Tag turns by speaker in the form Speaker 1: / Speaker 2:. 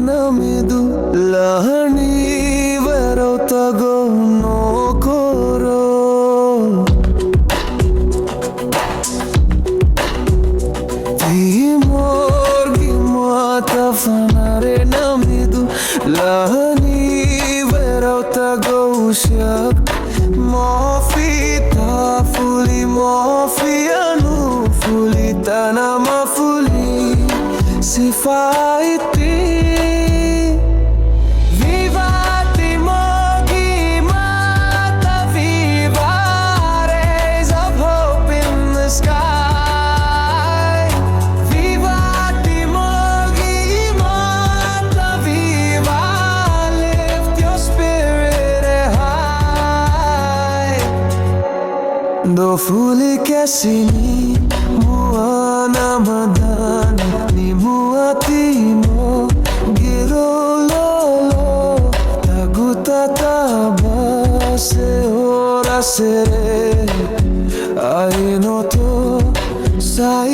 Speaker 1: namidu lahani verota no koro Timorgi mata fanare namidu lahani verota shak Mofita fuli mofianu fuli tanama fuli sifaiti Vivati mogi mata viva rays of hope in the sky Vivati mogi mata viva lift your spirit high Do fuli kesini muana madani ni muatimo girololo tagutata base ora sere ai noto sai